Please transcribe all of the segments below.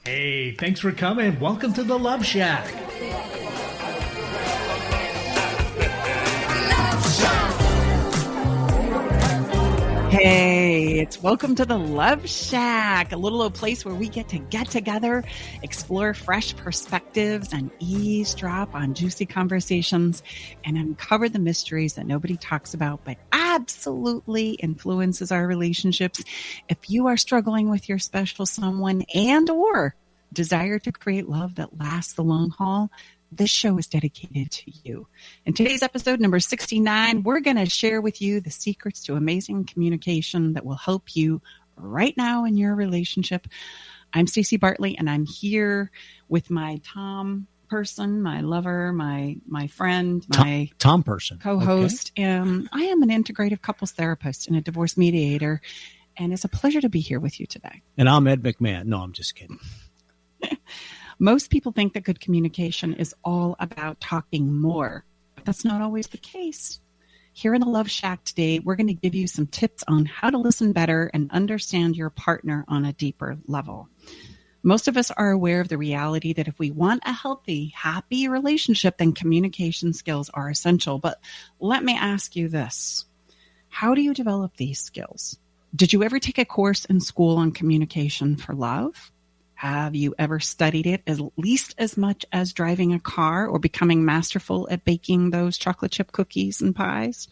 Hey, thanks for coming. Welcome to the Love Shack. Hey, it's welcome to the Love Shack, a little old place where we get together, explore fresh perspectives, and eavesdrop on juicy conversations and uncover the mysteries that nobody talks about, but absolutely influences our relationships. If you are struggling with your special someone and or desire to create love that lasts the long haul, this show is dedicated to you. In today's episode, number 69, we're going to share with you the secrets to amazing communication that will help you right now in your relationship. I'm Stacey Bartley, and I'm here with my Tom person, my lover, my friend, my Tom person, co-host. Okay. I am an integrative couples therapist and a divorce mediator, and it's a pleasure to be here with you today. And I'm Ed McMahon. No, I'm just kidding. Most people think that good communication is all about talking more, but that's not always the case. Here in the Love Shack today, we're going to give you some tips on how to listen better and understand your partner on a deeper level. Most of us are aware of the reality that if we want a healthy, happy relationship, then communication skills are essential. But let me ask you this. How do you develop these skills? Did you ever take a course in school on communication for love? Have you ever studied it at least as much as driving a car or becoming masterful at baking those chocolate chip cookies and pies?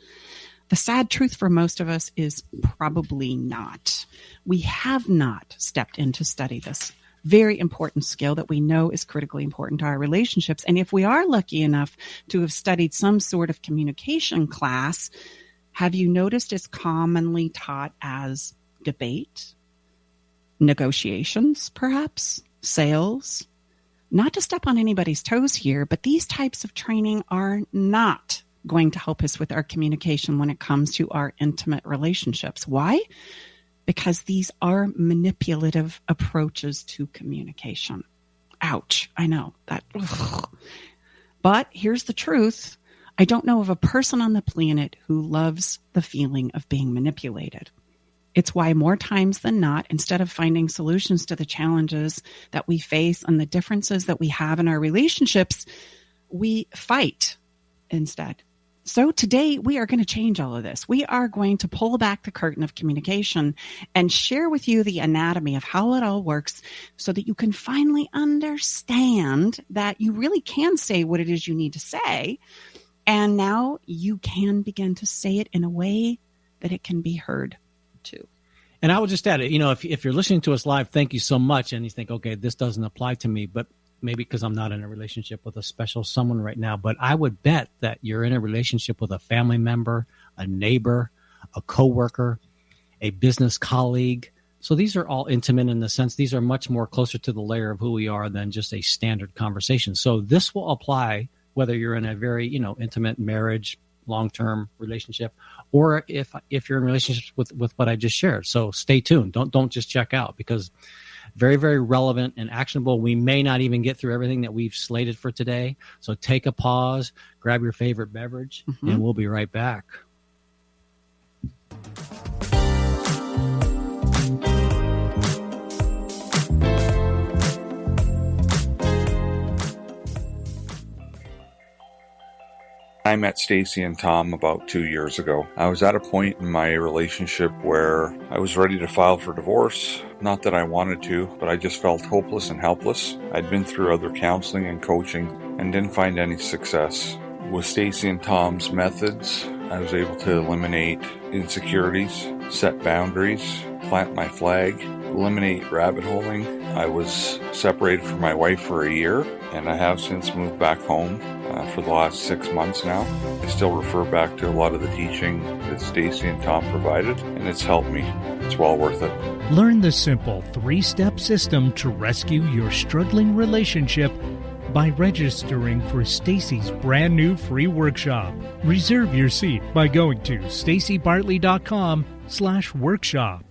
The sad truth for most of us is probably not. We have not stepped in to study this very important skill that we know is critically important to our relationships. And if we are lucky enough to have studied some sort of communication class, have you noticed it's commonly taught as debate? Negotiations, perhaps, sales. Not to step on anybody's toes here, but these types of training are not going to help us with our communication when it comes to our intimate relationships. Why? Because these are manipulative approaches to communication. Ouch, I know that. Ugh. But here's the truth. I don't know of a person on the planet who loves the feeling of being manipulated. It's why more times than not, instead of finding solutions to the challenges that we face and the differences that we have in our relationships, we fight instead. So today we are going to change all of this. We are going to pull back the curtain of communication and share with you the anatomy of how it all works so that you can finally understand that you really can say what it is you need to say. And now you can begin to say it in a way that it can be heard too. And I would just add, if you're listening to us live, thank you so much. And you think, okay, this doesn't apply to me, but maybe because I'm not in a relationship with a special someone right now. But I would bet that you're in a relationship with a family member, a neighbor, a coworker, a business colleague. So these are all intimate in the sense these are much more closer to the layer of who we are than just a standard conversation. So this will apply whether you're in a very, intimate marriage, long-term relationship, or if you're in relationships with what I just shared. So stay tuned. Don't just check out, because very, very relevant and actionable. We may not even get through everything that we've slated for today. So take a pause, grab your favorite beverage, and we'll be right back. I met Stacey and Tom about 2 years ago. I was at a point in my relationship where I was ready to file for divorce. Not that I wanted to, but I just felt hopeless and helpless. I'd been through other counseling and coaching and didn't find any success. With Stacey and Tom's methods, I was able to eliminate insecurities, set boundaries, plant my flag, eliminate rabbit holing. I was separated from my wife for a year, and I have since moved back home for the last 6 months now. I still refer back to a lot of the teaching that Stacey and Tom provided, and it's helped me. It's well worth it. Learn the simple 3-step system to rescue your struggling relationship by registering for Stacey's brand new free workshop. Reserve your seat by going to staceybartley.com/workshop.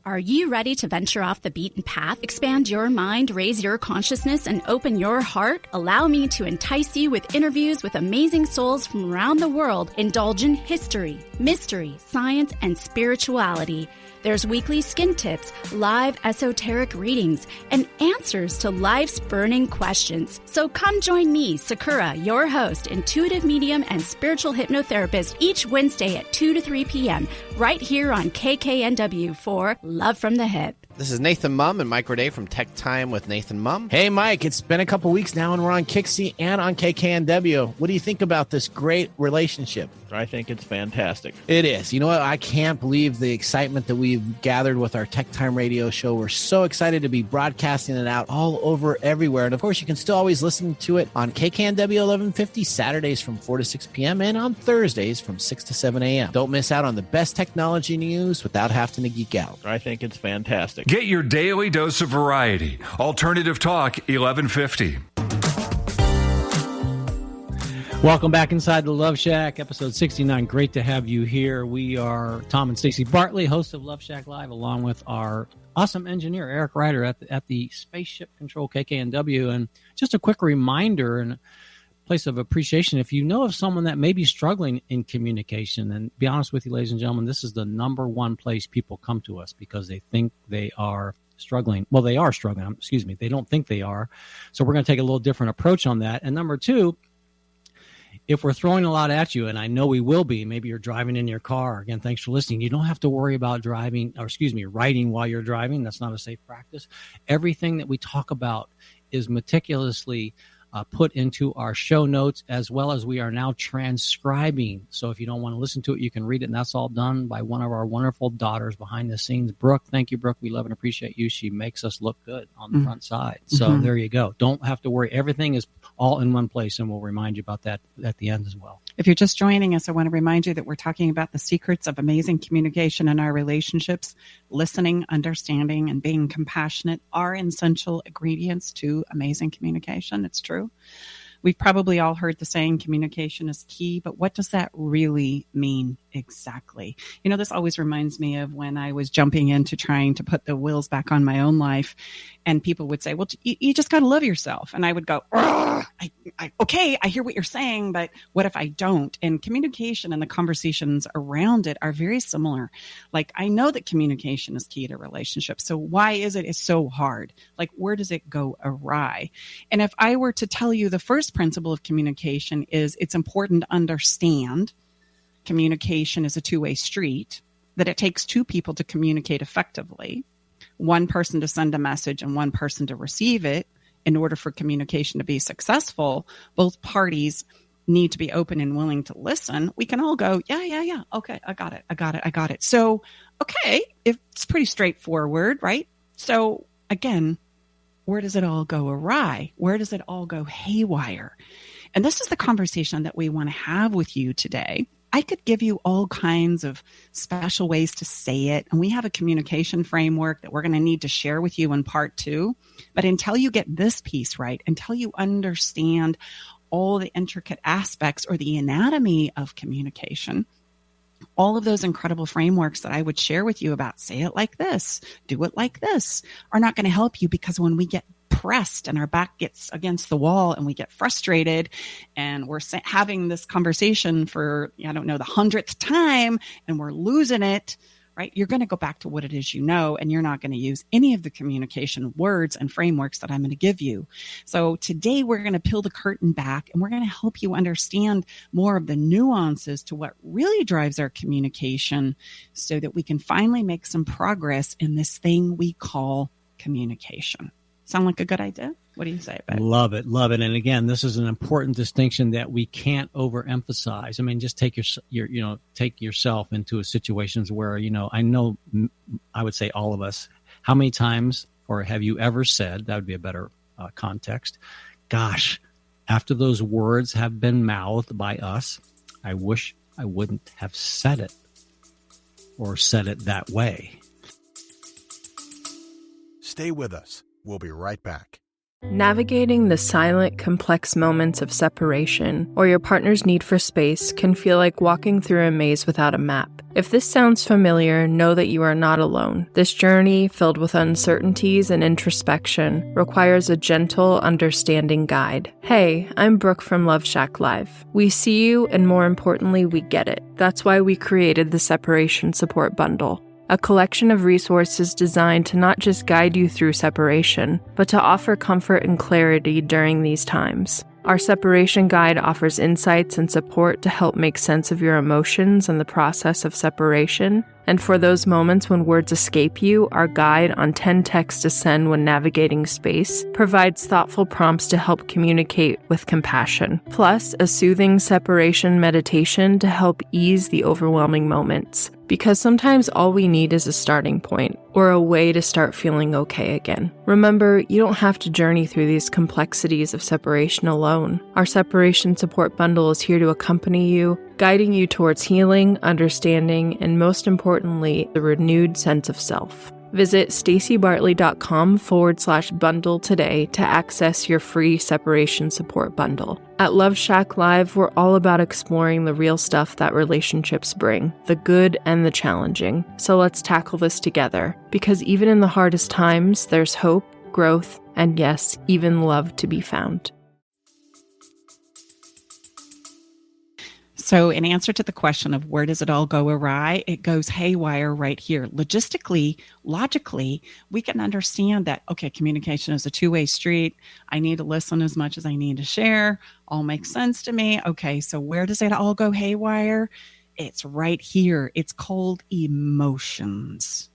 Are you ready to venture off the beaten path, expand your mind, raise your consciousness, and open your heart? Allow me to entice you with interviews with amazing souls from around the world. Indulge in history, mystery, science, and spirituality. There's weekly skin tips, live esoteric readings, and answers to life's burning questions. So come join me, Sakura, your host, intuitive medium and spiritual hypnotherapist, each Wednesday at 2 to 3 p.m. right here on KKNW for Love from the Hip. This is Nathan Mum and Mike Roday from Tech Time with Nathan Mum. Hey, Mike, it's been a couple weeks now, and we're on Kixie and on KKNW. What do you think about this great relationship? I think it's fantastic. It is. You know what? I can't believe the excitement that we've gathered with our Tech Time radio show. We're so excited to be broadcasting it out all over everywhere. And, of course, you can still always listen to it on KKNW 1150 Saturdays from 4 to 6 p.m. and on Thursdays from 6 to 7 a.m. Don't miss out on the best technology news without having to geek out. I think it's fantastic. Get your daily dose of variety. Alternative Talk 1150. Welcome back inside the Love Shack, episode 69. Great to have you here. We are Tom and Stacey Bartley, hosts of Love Shack Live, along with our awesome engineer, Eric Ryder, at the Spaceship Control KKNW. And just a quick reminder and place of appreciation, if you know of someone that may be struggling in communication, and be honest with you, ladies and gentlemen, this is the number one place people come to us because they think they are struggling. Well, they are struggling. Excuse me. They don't think they are. So we're going to take a little different approach on that. And number two, if we're throwing a lot at you, and I know we will be, maybe you're driving in your car. Again, thanks for listening. You don't have to worry about writing while you're driving. That's not a safe practice. Everything that we talk about is meticulously put into our show notes, as well as we are now transcribing. So if you don't want to listen to it, you can read it, and that's all done by one of our wonderful daughters behind the scenes, Brooke. Thank you, Brooke. We love and appreciate you. She makes us look good on the front side. So there you go. Don't have to worry. Everything is all in one place, and we'll remind you about that at the end as well. If you're just joining us, I want to remind you that we're talking about the secrets of amazing communication in our relationships. Listening, understanding, and being compassionate are essential ingredients to amazing communication. It's true. We've probably all heard the saying, communication is key, but what does that really mean exactly? You know, this always reminds me of when I was jumping into trying to put the wheels back on my own life, and people would say, well, you just got to love yourself. And I would go, okay, I hear what you're saying, but what if I don't? And communication and the conversations around it are very similar. Like, I know that communication is key to relationships. So why is it so hard? Like, where does it go awry? And if I were to tell you the first principle of communication is it's important to understand communication is a two-way street, that it takes two people to communicate effectively, one person to send a message and one person to receive it. In order for communication to be successful, both parties need to be open and willing to listen. We can all go, yeah. Okay, I got it. So, okay, it's pretty straightforward, right? So again, where does it all go awry? Where does it all go haywire? And this is the conversation that we want to have with you today. I could give you all kinds of special ways to say it. And we have a communication framework that we're going to need to share with you in part 2. But until you get this piece right, until you understand all the intricate aspects or the anatomy of communication, all of those incredible frameworks that I would share with you about say it like this, do it like this, are not going to help you, because when we get pressed and our back gets against the wall and we get frustrated and we're having this conversation for, the 100th time and we're losing it, right? You're going to go back to what it is you know, and you're not going to use any of the communication words and frameworks that I'm going to give you. So today we're going to peel the curtain back and we're going to help you understand more of the nuances to what really drives our communication so that we can finally make some progress in this thing we call communication. Sound like a good idea? What do you say about it? Love it. And again, this is an important distinction that we can't overemphasize. I mean, just take take yourself into situations where, I know, I would say all of us, how many times, or have you ever said, that would be a better context, gosh, after those words have been mouthed by us, I wish I wouldn't have said it or said it that way. Stay with us. We'll be right back. Navigating the silent, complex moments of separation or your partner's need for space can feel like walking through a maze without a map. If this sounds familiar, know that you are not alone. This journey, filled with uncertainties and introspection, requires a gentle, understanding guide. Hey, I'm Brooke from Love Shack Live. We see you, and more importantly, we get it. That's why we created the Separation Support Bundle. a collection of resources designed to not just guide you through separation, but to offer comfort and clarity during these times. Our separation guide offers insights and support to help make sense of your emotions and the process of separation. And for those moments when words escape you, our guide on 10 texts to send when navigating space provides thoughtful prompts to help communicate with compassion, plus a soothing separation meditation to help ease the overwhelming moments. Because sometimes all we need is a starting point, or a way to start feeling okay again. Remember, you don't have to journey through these complexities of separation alone. Our separation support bundle is here to accompany you, guiding you towards healing, understanding, and most importantly, the renewed sense of self. Visit stacybartley.com/bundle today to access your free separation support bundle. At Love Shack Live, we're all about exploring the real stuff that relationships bring, the good and the challenging. So let's tackle this together, because even in the hardest times, there's hope, growth, and yes, even love to be found. So in answer to the question of where does it all go awry, it goes haywire right here. Logistically, logically, we can understand that, okay, communication is a two-way street. I need to listen as much as I need to share. All makes sense to me. Okay, so where does it all go haywire? It's right here. It's called emotions.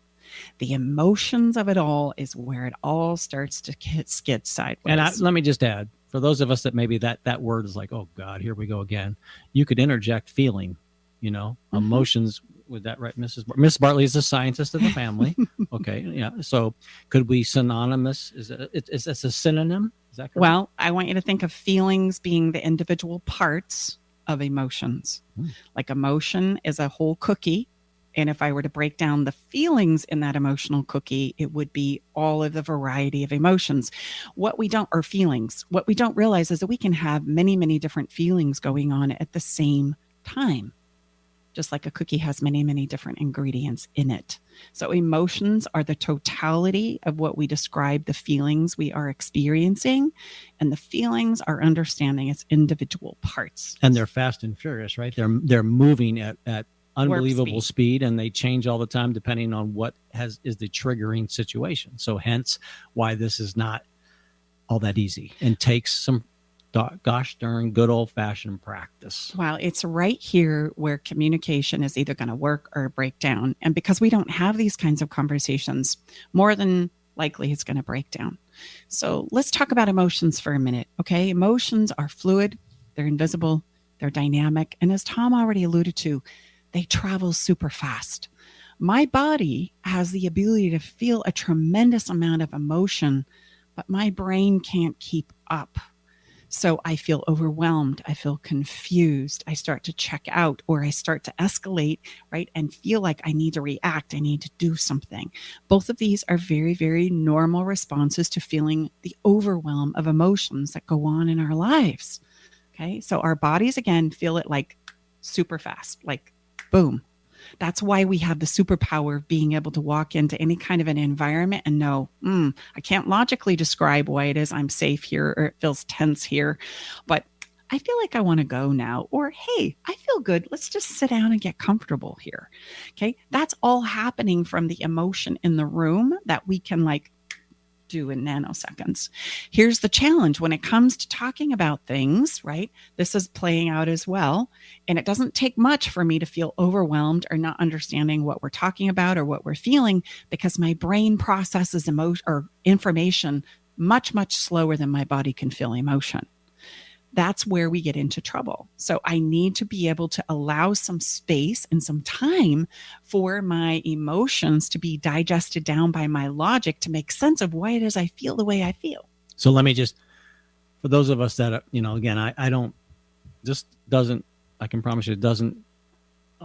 The emotions of it all is where it all starts to skid sideways. And let me just add, for those of us that maybe that word is like, oh God, here we go again. You could interject feeling, emotions. With that, right, Miss Bartley is a scientist of the family. Okay, yeah. So could we synonymous? Is it a synonym? Is that correct? Well, I want you to think of feelings being the individual parts of emotions. Like emotion is a whole cookie. And if I were to break down the feelings in that emotional cookie, it would be all of the variety of emotions. What we don't realize is that we can have many, many different feelings going on at the same time. Just like a cookie has many, many different ingredients in it. So emotions are the totality of what we describe the feelings we are experiencing. And the feelings are understanding its individual parts. And they're fast and furious, right? They're moving at unbelievable speed, and they change all the time depending on what is the triggering situation. So hence why this is not all that easy and takes some gosh darn good old-fashioned practice. Well, it's right here where communication is either going to work or break down. And because we don't have these kinds of conversations, more than likely it's going to break down. So let's talk about emotions for a minute, okay? Emotions are fluid, they're invisible, they're dynamic, and as Tom already alluded to, they travel super fast. My body has the ability to feel a tremendous amount of emotion, but my brain can't keep up. So I feel overwhelmed. I feel confused. I start to check out, or I start to escalate, right? And feel like I need to react. I need to do something. Both of these are very, very normal responses to feeling the overwhelm of emotions that go on in our lives. Okay. So our bodies, again, feel it like super fast, like boom. That's why we have the superpower of being able to walk into any kind of an environment and know, I can't logically describe why it is I'm safe here or it feels tense here, but I feel like I want to go now. Or, hey, I feel good. Let's just sit down and get comfortable here. Okay. That's all happening from the emotion in the room that we can do in nanoseconds. Here's the challenge when it comes to talking about things, right? This is playing out as well. And it doesn't take much for me to feel overwhelmed or not understanding what we're talking about or what we're feeling, because my brain processes emotion or information much, much slower than my body can feel emotion. That's where we get into trouble. So I need to be able to allow some space and some time for my emotions to be digested down by my logic to make sense of why it is I feel the way I feel. So let me just, for those of us that, again, I can promise you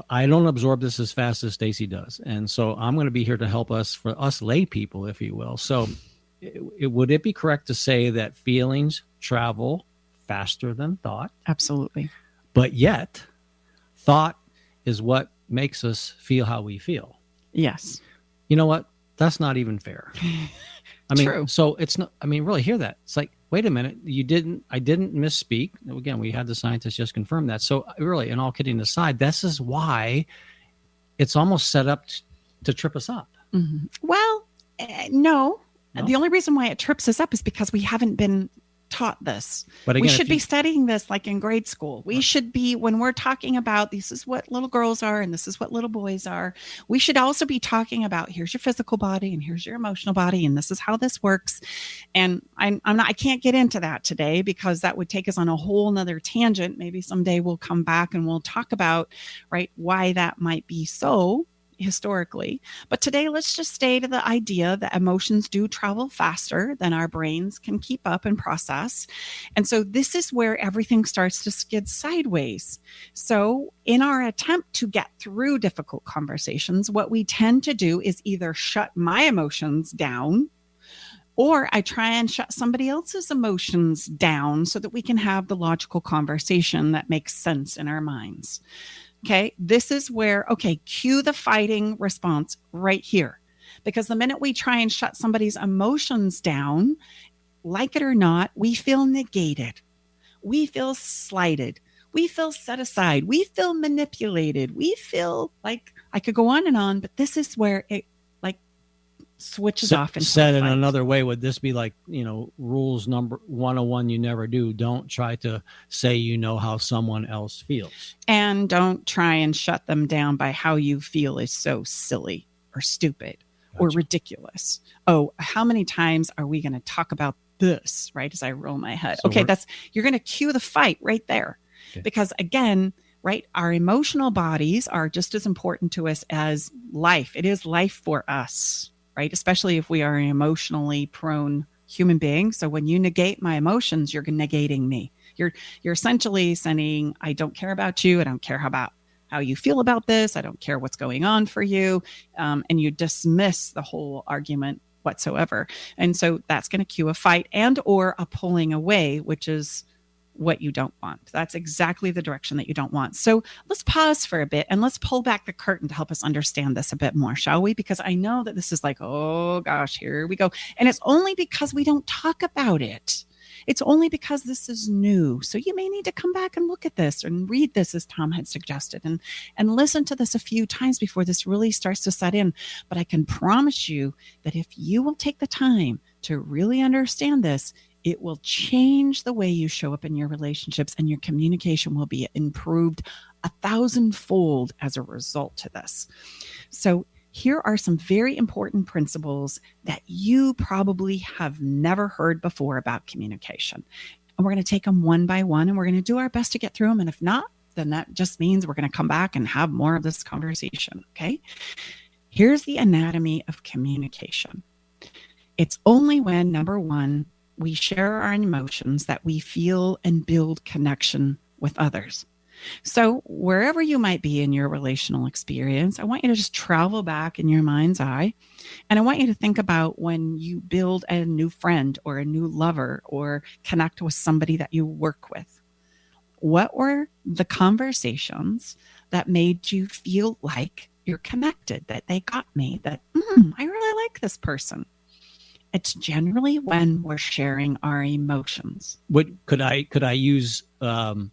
I don't absorb this as fast as Stacy does. And so I'm going to be here to help us, for us lay people, if you will. So would it be correct to say that feelings travel faster than thought? Absolutely. But yet, thought is what makes us feel how we feel. Yes. You know what? That's not even fair. True. So it's not, really hear that. It's like, wait a minute, I didn't misspeak. Again, we had the scientists just confirm that. So really, and all kidding aside, this is why it's almost set up to trip us up. Mm-hmm. Well, no. The only reason why it trips us up is because we haven't been taught this. But again, we should be studying this like in grade school. We should be, when we're talking about this is what little girls are and this is what little boys are, we should also be talking about here's your physical body and here's your emotional body and this is how this works. And I can't get into that today because that would take us on a whole nother tangent. Maybe someday we'll come back and we'll talk about, right, why that might be so historically. But today, let's just stay to the idea that emotions do travel faster than our brains can keep up and process. And so this is where everything starts to skid sideways. So in our attempt to get through difficult conversations, what we tend to do is either shut my emotions down, or I try and shut somebody else's emotions down so that we can have the logical conversation that makes sense in our minds. Okay, this is where, cue the fighting response right here. Because the minute we try and shut somebody's emotions down, like it or not, we feel negated. We feel slighted. We feel set aside. We feel manipulated. We feel like, I could go on and on, but this is where it switches off. And said in another way, would this be like, rules number 101, you never do. Don't try to say you know how someone else feels. And don't try and shut them down by how you feel is so silly or stupid or ridiculous. Oh, how many times are we going to talk about this, right? As I roll my head. So you're going to cue the fight right there. Okay. Because again, right, our emotional bodies are just as important to us as life. It is life for us. Right? Especially if we are an emotionally prone human being. So when you negate my emotions, you're negating me. You're essentially saying, I don't care about you. I don't care about how you feel about this. I don't care what's going on for you. And you dismiss the whole argument whatsoever. And so that's going to cue a fight and or a pulling away, which is what you don't want. That's exactly the direction that you don't want. So let's pause for a bit and let's pull back the curtain to help us understand this a bit more, shall we? Because I know that this is like, oh gosh, here we go. And it's only because we don't talk about it. It's only because this is new. So you may need to come back and look at this and read this as Tom had suggested and listen to this a few times before this really starts to set in. But I can promise you that if you will take the time to really understand this, it will change the way you show up in your relationships and your communication will be improved 1,000-fold as a result to this. So here are some very important principles that you probably have never heard before about communication. And we're going to take them one by one and we're going to do our best to get through them. And if not, then that just means we're going to come back and have more of this conversation. Okay. Here's the anatomy of communication. It's only when, number one, we share our emotions that we feel and build connection with others. So wherever you might be in your relational experience, I want you to just travel back in your mind's eye. And I want you to think about when you build a new friend or a new lover or connect with somebody that you work with. What were the conversations that made you feel like you're connected, that they got me, that I really like this person? It's generally when we're sharing our emotions. What could I use? I'm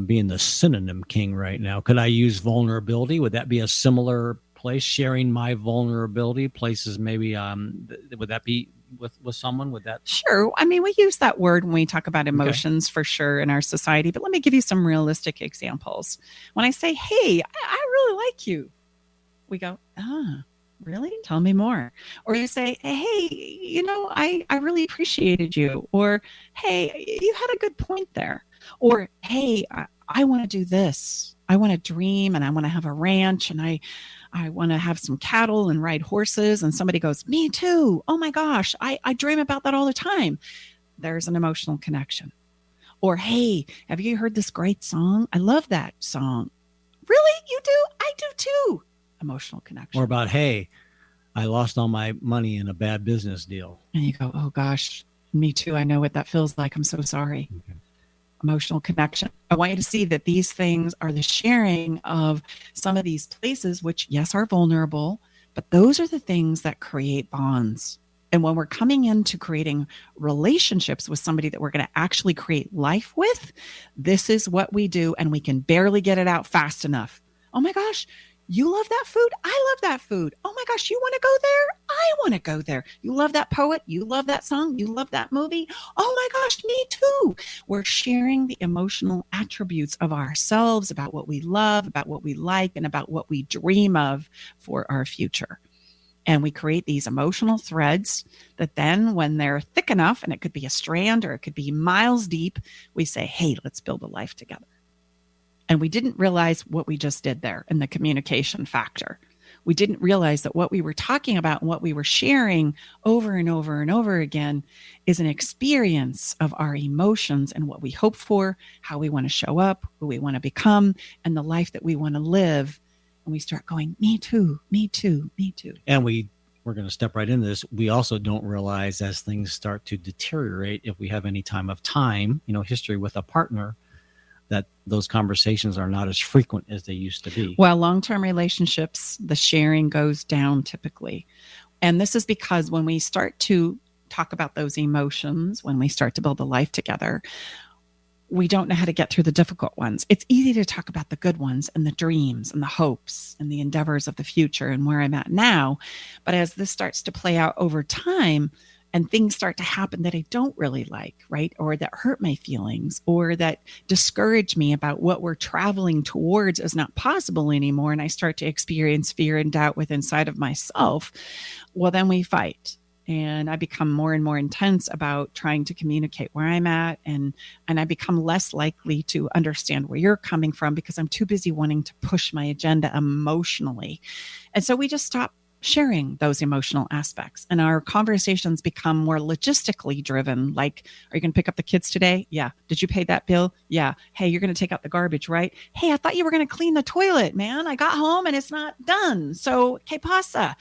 being the synonym king right now. Could I use vulnerability? Would that be a similar place? Sharing my vulnerability places, maybe. Would that be with someone? Would that? Sure. I mean, we use that word when we talk about emotions for sure in our society. But let me give you some realistic examples. When I say, "Hey, I really like you," we go, really? Tell me more. Or you say, hey, I really appreciated you. Or, hey, you had a good point there. Or, hey, I want to do this. I want to dream and I want to have a ranch and I want to have some cattle and ride horses. And somebody goes, me too. Oh my gosh, I dream about that all the time. There's an emotional connection. Or, hey, have you heard this great song? I love that song. Really? You do? I do too. Emotional connection. Or about, hey, I lost all my money in a bad business deal. And you go, oh gosh, me too. I know what that feels like. I'm so sorry. Okay. Emotional connection. I want you to see that these things are the sharing of some of these places, which yes, are vulnerable, but those are the things that create bonds. And when we're coming into creating relationships with somebody that we're going to actually create life with, this is what we do. And we can barely get it out fast enough. Oh my gosh, You love that food? I love that food. Oh my gosh, you want to go there? I want to go there. You love that poet? You love that song? You love that movie? Oh my gosh, me too. We're sharing the emotional attributes of ourselves, about what we love, about what we like, and about what we dream of for our future. And we create these emotional threads that then, when they're thick enough, and it could be a strand or it could be miles deep, we say, hey, let's build a life together. And we didn't realize what we just did there in the communication factor. We didn't realize that what we were talking about and what we were sharing over and over and over again is an experience of our emotions and what we hope for, how we want to show up, who we want to become, and the life that we want to live. And we start going, me too, me too, me too. And we're going to step right into this. We also don't realize, as things start to deteriorate, if we have any time, history with a partner, that those conversations are not as frequent as they used to be. Well, long-term relationships, the sharing goes down typically. And this is because when we start to talk about those emotions, when we start to build a life together, we don't know how to get through the difficult ones. It's easy to talk about the good ones and the dreams and the hopes and the endeavors of the future and where I'm at now. But as this starts to play out over time, and things start to happen that I don't really like, right? Or that hurt my feelings, or that discourage me about what we're traveling towards is not possible anymore. And I start to experience fear and doubt within inside of myself. Well, then we fight. And I become more and more intense about trying to communicate where I'm at. And I become less likely to understand where you're coming from because I'm too busy wanting to push my agenda emotionally. And so we just stop sharing those emotional aspects, and our conversations become more logistically driven. Like, are you going to pick up the kids today? Yeah. Did you pay that bill? Yeah. Hey, you're going to take out the garbage, right? Hey, I thought you were going to clean the toilet, man. I got home and it's not done. So, que pasa?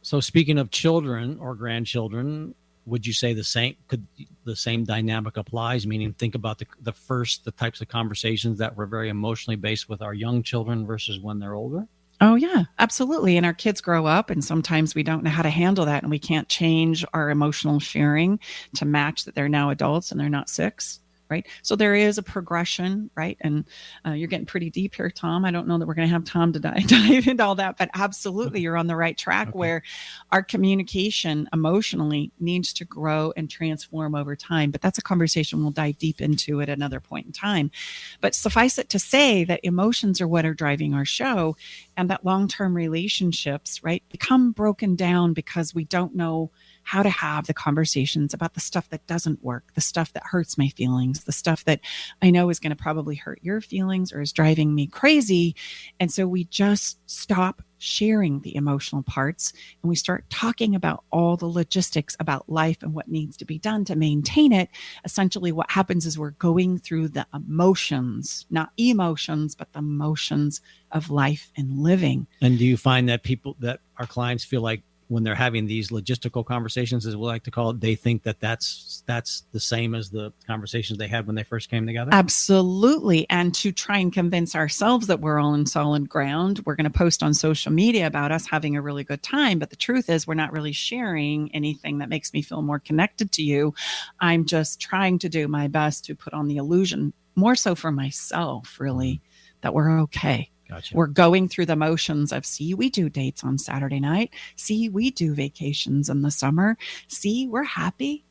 So speaking of children or grandchildren, would you say the same dynamic applies? Meaning, think about the types of conversations that were very emotionally based with our young children versus when they're older? Oh, yeah, absolutely. And our kids grow up, and sometimes we don't know how to handle that, and we can't change our emotional sharing to match that they're now adults and they're not 6. Right. So there is a progression, right? And you're getting pretty deep here, Tom. I don't know that we're going to have time to dive into all that, but absolutely you're on the right track where our communication emotionally needs to grow and transform over time. But that's a conversation we'll dive deep into at another point in time. But suffice it to say that emotions are what are driving our show, and that long-term relationships, right, become broken down because we don't know how to have the conversations about the stuff that doesn't work, the stuff that hurts my feelings, the stuff that I know is going to probably hurt your feelings or is driving me crazy. And so we just stop sharing the emotional parts and we start talking about all the logistics about life and what needs to be done to maintain it. Essentially, what happens is we're going through the emotions, not emotions, but the motions of life and living. And do you find that our clients feel like when they're having these logistical conversations, as we like to call it, they think that that's the same as the conversations they had when they first came together? Absolutely. And to try and convince ourselves that we're all in solid ground, we're going to post on social media about us having a really good time. But the truth is, we're not really sharing anything that makes me feel more connected to you. I'm just trying to do my best to put on the illusion, more so for myself, really, that we're okay. Gotcha. We're going through the motions of, see, we do dates on Saturday night. See, we do vacations in the summer. See, we're happy.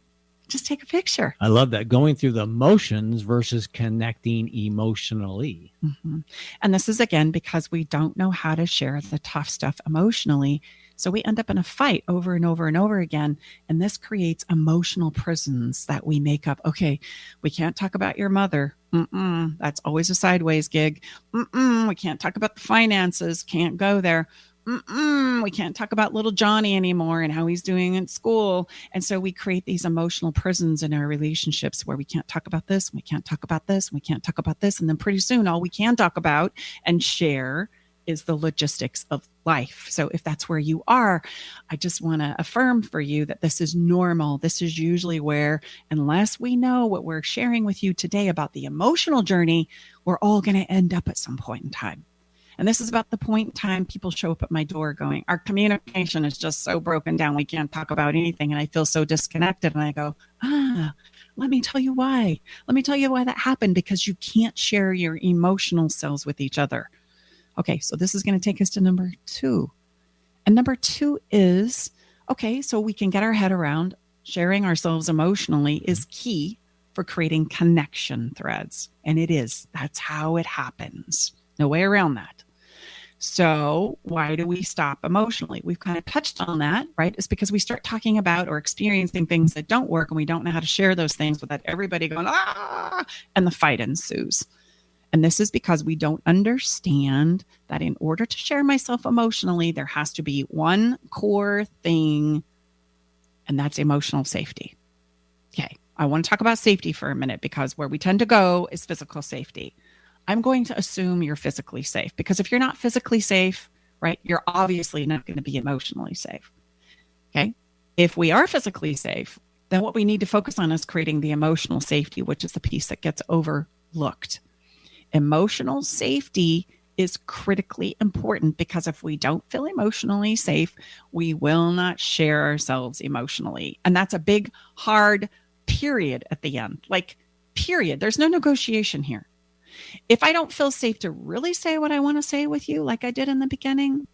Just take a picture. I love that. Going through the motions versus connecting emotionally. Mm-hmm. And this is, again, because we don't know how to share the tough stuff emotionally. So we end up in a fight over and over and over again. And this creates emotional prisons that we make up. Okay, we can't talk about your mother. That's always a sideways gig. We can't talk about the finances. Can't go there. We can't talk about little Johnny anymore and how he's doing at school. And so we create these emotional prisons in our relationships where we can't talk about this. We can't talk about this. We can't talk about this. And then pretty soon, all we can talk about and share is the logistics of life. So if that's where you are, I just want to affirm for you that this is normal. This is usually where, unless we know what we're sharing with you today about the emotional journey, we're all going to end up at some point in time. And this is about the point in time people show up at my door going, our communication is just so broken down. We can't talk about anything. And I feel so disconnected. And I go, let me tell you why. Let me tell you why that happened, because you can't share your emotional selves with each other. Okay, so this is going to take us to number 2. And number 2 is, okay, so we can get our head around sharing ourselves emotionally is key for creating connection threads. And it is. That's how it happens. No way around that. So why do we stop emotionally? We've kind of touched on that, right? It's because we start talking about or experiencing things that don't work, and we don't know how to share those things without everybody going, ah, and the fight ensues. And this is because we don't understand that in order to share myself emotionally, there has to be one core thing, and that's emotional safety. Okay, I want to talk about safety for a minute, because where we tend to go is physical safety. I'm going to assume you're physically safe, because if you're not physically safe, right, you're obviously not going to be emotionally safe. Okay. If we are physically safe, then what we need to focus on is creating the emotional safety, which is the piece that gets overlooked. Emotional safety is critically important, because if we don't feel emotionally safe, we will not share ourselves emotionally. And that's a big, hard period at the end. Like, period. There's no negotiation here. If I don't feel safe to really say what I want to say with you, like I did in the beginning,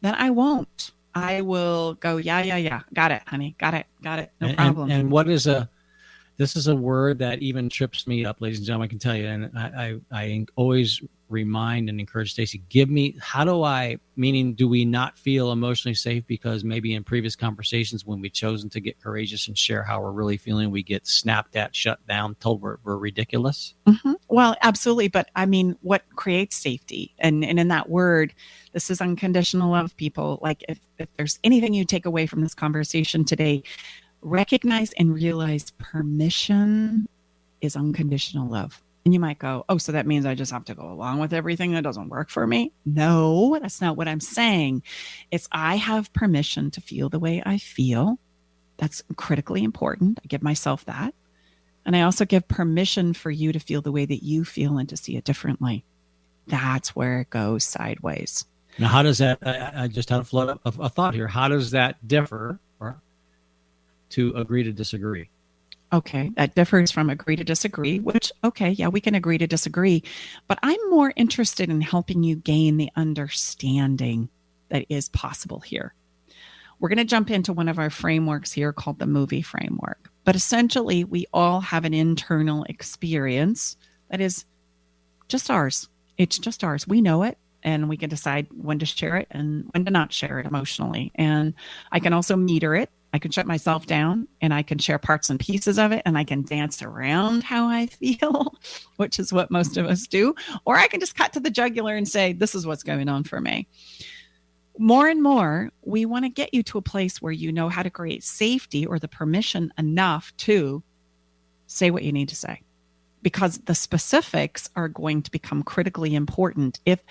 then I won't. I will go, yeah. Got it, honey. Got it. No problem. And what is this is a word that even trips me up, ladies and gentlemen, I can tell you. And I always remind and encourage Stacey, meaning do we not feel emotionally safe because maybe in previous conversations when we've chosen to get courageous and share how we're really feeling, we get snapped at, shut down, told we're ridiculous? Mm-hmm. Well, absolutely. But I mean, what creates safety? And in that word, this is unconditional love, people. Like if there's anything you take away from this conversation today, recognize and realize permission is unconditional love. And you might go, oh, so that means I just have to go along with everything that doesn't work for me? No, that's not what I'm saying. It's I have permission to feel the way I feel. That's critically important. I give myself that. And I also give permission for you to feel the way that you feel and to see it differently. That's where it goes sideways. Now, how does that, I just had a flood of a thought here. How does that differ to agree to disagree? Okay, that differs from agree to disagree, which, okay, yeah, we can agree to disagree. But I'm more interested in helping you gain the understanding that is possible here. We're going to jump into one of our frameworks here called the movie framework. But essentially, we all have an internal experience that is just ours. It's just ours. We know it, and we can decide when to share it and when to not share it emotionally. And I can also meter it. I can shut myself down, and I can share parts and pieces of it, and I can dance around how I feel, which is what most of us do. Or I can just cut to the jugular and say, this is what's going on for me. More and more, we want to get you to a place where you know how to create safety or the permission enough to say what you need to say, because the specifics are going to become critically important. If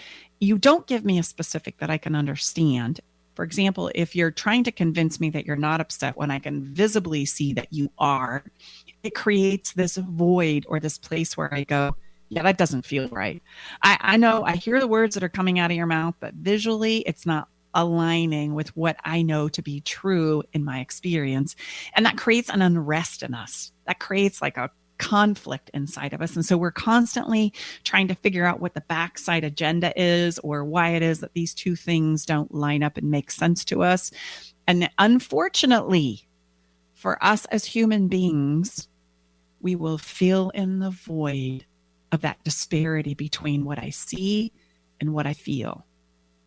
you don't give me a specific that I can understand, for example, if you're trying to convince me that you're not upset when I can visibly see that you are, it creates this void or this place where I go, yeah, that doesn't feel right. I know I hear the words that are coming out of your mouth, but visually it's not aligning with what I know to be true in my experience. And that creates an unrest in us. That creates like a conflict inside of us. And so we're constantly trying to figure out what the backside agenda is or why it is that these two things don't line up and make sense to us. And unfortunately, for us as human beings, we will fill in the void of that disparity between what I see and what I feel.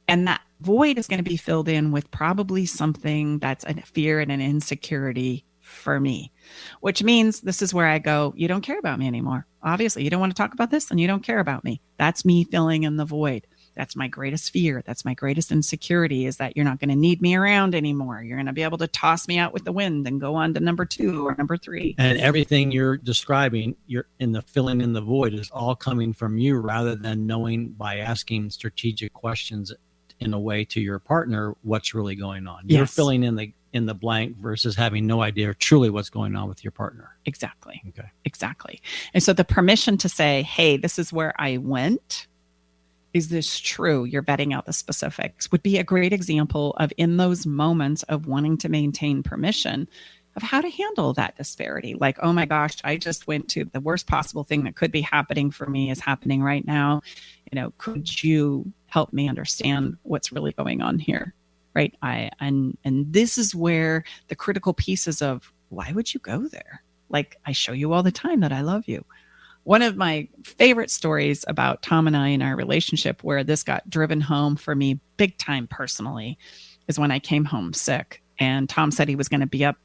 And that void is going to be filled in with probably something that's a fear and an insecurity for me, which means this is where I go, you don't care about me anymore. Obviously, you don't want to talk about this and you don't care about me. That's me filling in the void. That's my greatest fear. That's my greatest insecurity, is that you're not going to need me around anymore. You're going to be able to toss me out with the wind and go on to number 2 or number 3. And everything you're describing, you're in the filling in the void, is all coming from you rather than knowing by asking strategic questions in a way to your partner what's really going on. You're filling in the blank versus having no idea truly what's going on with your partner. Exactly. Okay. Exactly. And so the permission to say, hey, this is where I went. Is this true? You're vetting out the specifics would be a great example of, in those moments of wanting to maintain permission, of how to handle that disparity. Like, oh my gosh, I just went to the worst possible thing that could be happening for me is happening right now. You know, could you help me understand what's really going on here, right? And this is where the critical pieces of why would you go there? Like, I show you all the time that I love you. One of my favorite stories about Tom and I in our relationship, where this got driven home for me big time personally, is when I came home sick. And Tom said he was going to be up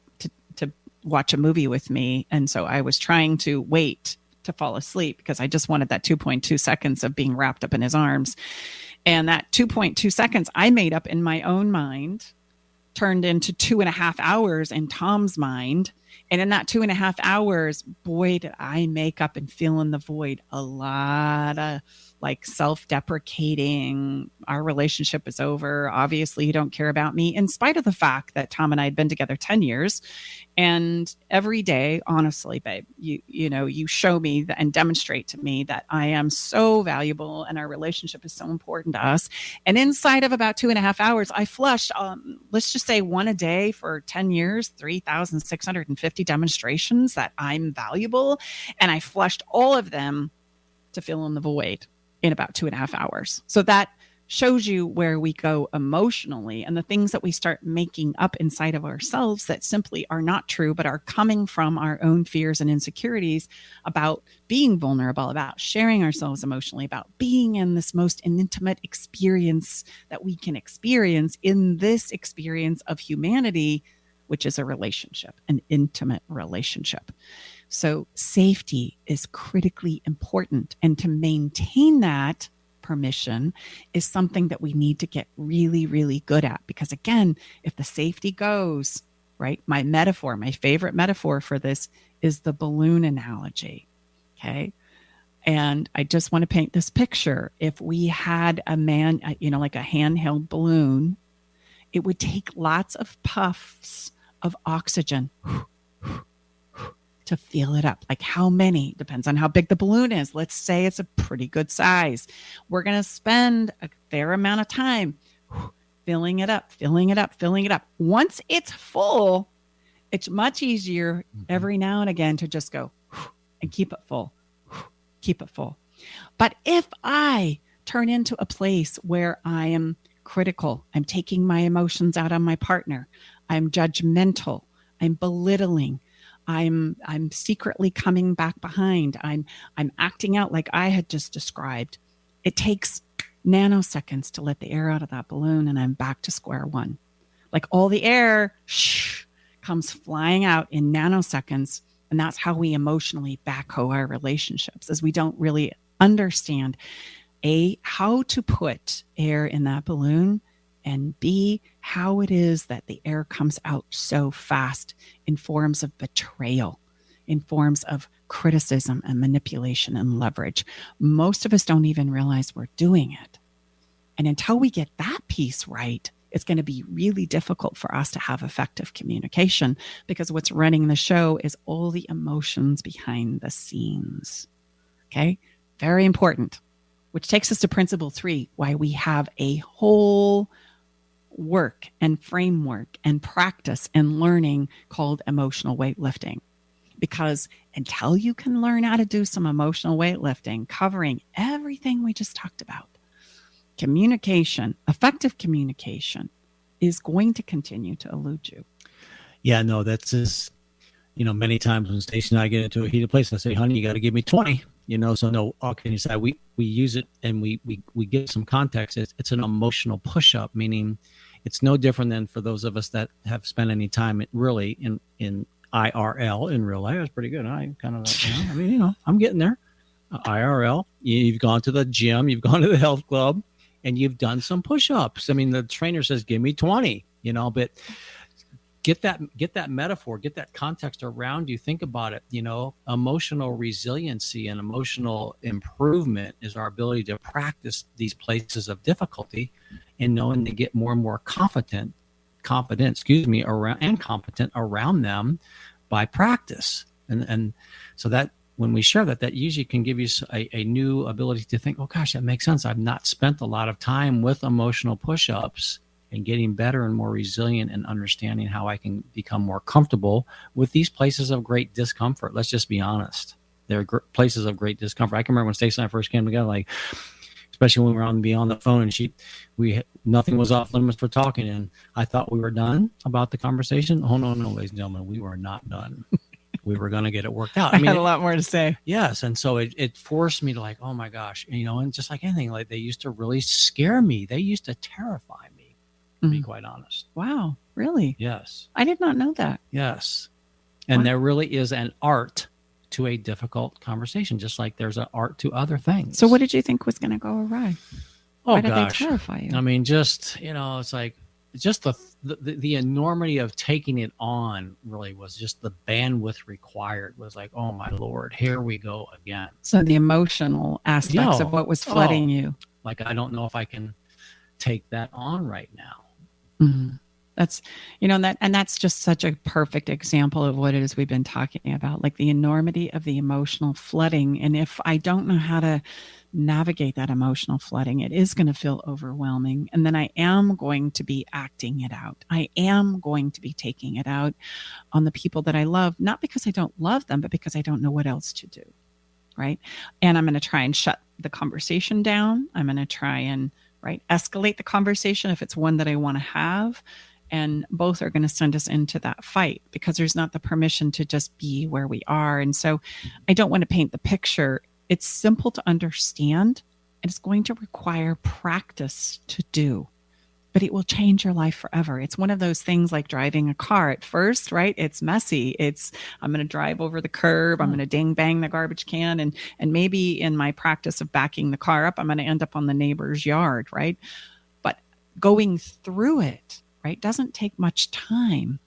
to watch a movie with me. And so I was trying to wait to fall asleep because I just wanted that 2.2 seconds of being wrapped up in his arms. And that 2.2 seconds I made up in my own mind turned into 2.5 hours in Tom's mind. And in that 2.5 hours, boy, did I make up and fill in the void a lot of like self-deprecating. Our relationship is over. Obviously, you don't care about me, in spite of the fact that Tom and I had been together 10 years. And every day, honestly, babe, you show me and demonstrate to me that I am so valuable and our relationship is so important to us. And inside of about 2.5 hours, I flushed, let's just say one a day for 10 years, 3,650 demonstrations that I'm valuable. And I flushed all of them to fill in the void in about 2.5 hours. So that shows you where we go emotionally and the things that we start making up inside of ourselves that simply are not true, but are coming from our own fears and insecurities about being vulnerable, about sharing ourselves emotionally, about being in this most intimate experience that we can experience in this experience of humanity, which is a relationship, an intimate relationship. So safety is critically important. And to maintain that permission is something that we need to get really, really good at. Because again, if the safety goes, right, my favorite metaphor for this is the balloon analogy. Okay. And I just want to paint this picture. If we had a man, like a handheld balloon, it would take lots of puffs of oxygen to fill it up. Like how many? Depends on how big the balloon is. Let's say it's a pretty good size. We're going to spend a fair amount of time filling it up. Once it's full, it's much easier every now and again to just go and keep it full. But if I turn into a place where I am critical, I'm taking my emotions out on my partner, I'm judgmental, I'm belittling, I'm secretly coming back behind, I'm acting out like I had just described, it takes nanoseconds to let the air out of that balloon and I'm back to square one. Like all the air comes flying out in nanoseconds. And that's how we emotionally backhoe our relationships, as we don't really understand A, how to put air in that balloon, and B, how it is that the air comes out so fast in forms of betrayal, in forms of criticism and manipulation and leverage. Most of us don't even realize we're doing it. And until we get that piece right, it's going to be really difficult for us to have effective communication, because what's running the show is all the emotions behind the scenes. Okay? Very important. Which takes us to principle 3, why we have a whole work and framework and practice and learning called emotional weightlifting. Because until you can learn how to do some emotional weightlifting, covering everything we just talked about, communication, effective communication, is going to continue to elude you. Yeah, no, that's just, many times when Stacey and I get into a heated place, I say, honey, you got to give me 20, so no, all kidding aside, we use it and we give some context. It's an emotional push-up, meaning it's no different than for those of us that have spent any time really in IRL, in real life. It's pretty good. I kind of, I'm getting there. IRL, you've gone to the gym, you've gone to the health club, and you've done some push-ups. I mean, the trainer says, give me 20, but get that metaphor, get that context around you. Think about it. Emotional resiliency and emotional improvement is our ability to practice these places of difficulty and knowing to get more and more confident, around and competent around them by practice. And so that, when we share that usually can give you a new ability to think, oh gosh, that makes sense. I've not spent a lot of time with emotional push-ups and getting better and more resilient and understanding how I can become more comfortable with these places of great discomfort. Let's just be honest. They're places of great discomfort. I can remember when Stacey and I first came together, like especially when we were on the phone and nothing was off limits for talking. And I thought we were done about the conversation. Oh, no, ladies and gentlemen, we were not done. We were going to get it worked out. I had a lot more to say. Yes. And so it forced me to like, oh my gosh, and just like anything, like they used to really scare me. They used to terrify me, to be quite honest. Wow. Really? Yes. I did not know that. Yes. And there really is an art to a difficult conversation, just like there's an art to other things. So what did you think was going to go awry? Why did gosh. they terrify you? I mean, just, it's like, just the enormity of taking it on really was just the bandwidth required was like, oh my Lord, here we go again. So the emotional aspects of what was flooding you. Like, I don't know if I can take that on right now. Mm-hmm. That's, that's just such a perfect example of what it is we've been talking about, like the enormity of the emotional flooding. And if I don't know how to navigate that emotional flooding, it is going to feel overwhelming. And then I am going to be acting it out. I am going to be taking it out on the people that I love, not because I don't love them, but because I don't know what else to do. Right. And I'm going to try and shut the conversation down. I'm going to try and escalate the conversation if it's one that I want to have. And both are going to send us into that fight because there's not the permission to just be where we are. And so I don't want to paint the picture. It's simple to understand, and it's going to require practice to do, but it will change your life forever. It's one of those things like driving a car at first, right? It's messy. I'm going to drive over the curb. I'm going to ding bang the garbage can. And maybe in my practice of backing the car up, I'm going to end up on the neighbor's yard, right? But going through it, right, doesn't take much time.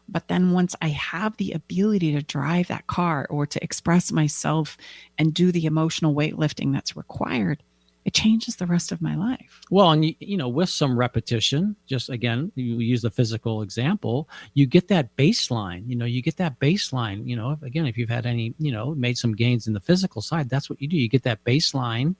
But then once I have the ability to drive that car or to express myself and do the emotional weightlifting that's required, it changes the rest of my life. Well, and with some repetition, just again, you use the physical example, you get that baseline, again, if you've had any, made some gains in the physical side, that's what you do. You get that baseline,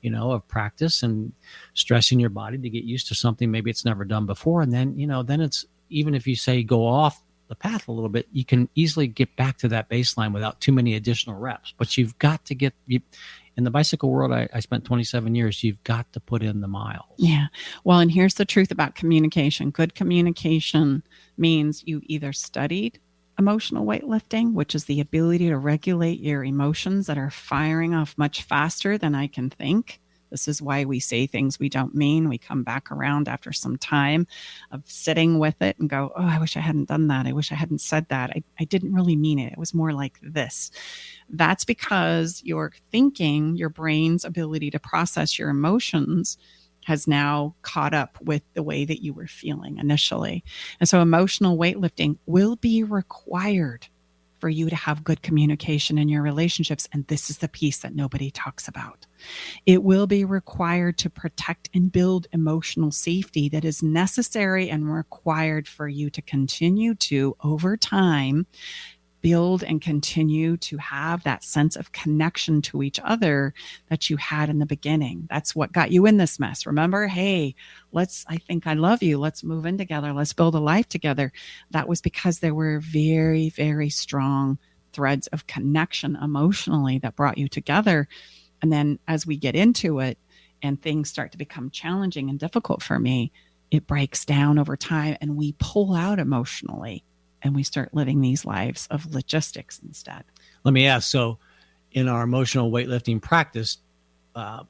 of practice and stressing your body to get used to something maybe it's never done before. And then, then it's, even if you say go off the path a little bit, you can easily get back to that baseline without too many additional reps. But you've got to in the bicycle world, I spent 27 years, you've got to put in the miles. Yeah. Well, and here's the truth about communication. Good communication means you either studied emotional weightlifting, which is the ability to regulate your emotions that are firing off much faster than I can think. This is why we say things we don't mean. We come back around after some time of sitting with it and go, oh, I wish I hadn't done that. I wish I hadn't said that. I didn't really mean it. It was more like this. That's because your thinking, your brain's ability to process your emotions has now caught up with the way that you were feeling initially. And so emotional weightlifting will be required for you to have good communication in your relationships. And this is the piece that nobody talks about. It will be required to protect and build emotional safety that is necessary and required for you to continue to, over time, build and continue to have that sense of connection to each other that you had in the beginning. That's what got you in this mess. Remember, hey, I think I love you. Let's move in together. Let's build a life together. That was because there were very, very strong threads of connection emotionally that brought you together. And then as we get into it and things start to become challenging and difficult for me, it breaks down over time and we pull out emotionally. And we start living these lives of logistics instead. Let me ask, so in our emotional weightlifting practice, are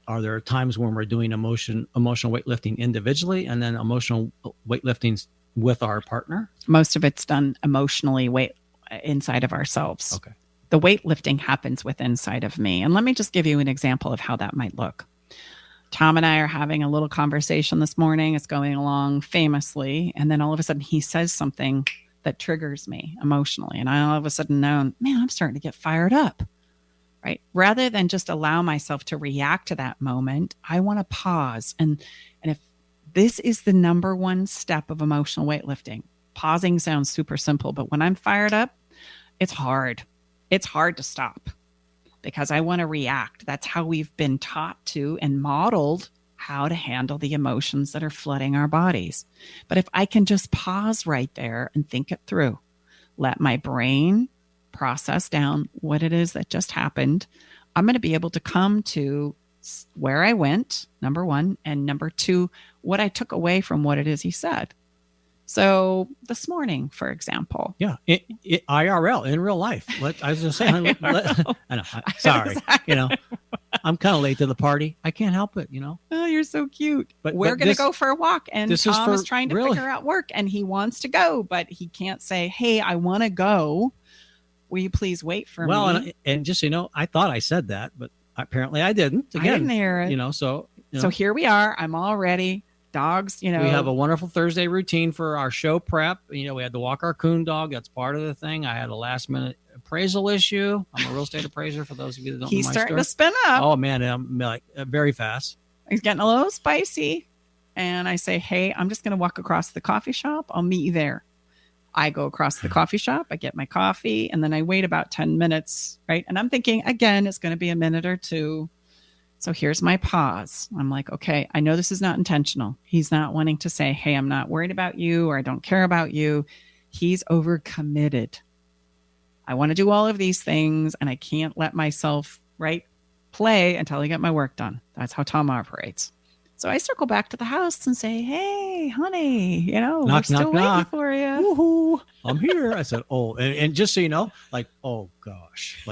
there times when we're doing emotional weightlifting individually and then emotional weightlifting with our partner? Most of it's done emotionally inside of ourselves. Okay. The weightlifting happens inside of me. And let me just give you an example of how that might look. Tom and I are having a little conversation this morning. It's going along famously. And then all of a sudden he says something that triggers me emotionally. And I all of a sudden know, man, I'm starting to get fired up, right? Rather than just allow myself to react to that moment, I want to pause. And if this is the number one step of emotional weightlifting, pausing sounds super simple, but when I'm fired up, it's hard. It's hard to stop. Because I want to react. That's how we've been taught to and modeled how to handle the emotions that are flooding our bodies. But if I can just pause right there and think it through, let my brain process down what it is that just happened, I'm going to be able to come to where I went, number one, and number two, what I took away from what it is he said. So this morning, for example. Yeah, IRL, in real life. I was just saying, I know, sorry. I'm kind of late to the party. I can't help it, Oh, you're so cute. But we're going to go for a walk, and Tom is trying to figure out work, and he wants to go, but he can't say, hey, I want to go. Will you please wait for me? Well, and just so you know, I thought I said that, but apparently I didn't. Again, I didn't hear it. So here we are. I'm all ready. Dogs, We have a wonderful Thursday routine for our show prep. We had to walk our coon dog. That's part of the thing. I had a last-minute appraisal issue. I'm a real estate appraiser, for those of you that don't know my story. He's starting to spin up. Oh, man, I'm very fast. He's getting a little spicy. And I say, hey, I'm just going to walk across the coffee shop. I'll meet you there. I go across the coffee shop. I get my coffee, and then I wait about 10 minutes, right? And I'm thinking, again, it's going to be a minute or two. So here's my pause. I'm like, okay, I know this is not intentional. He's not wanting to say, hey, I'm not worried about you, or I don't care about you. He's overcommitted. I want to do all of these things, and I can't let myself, play until I get my work done. That's how Tom operates. So I circle back to the house and say, hey, honey, we're still waiting for you. Woohoo, I'm here. I said, oh, and just so you know, oh gosh,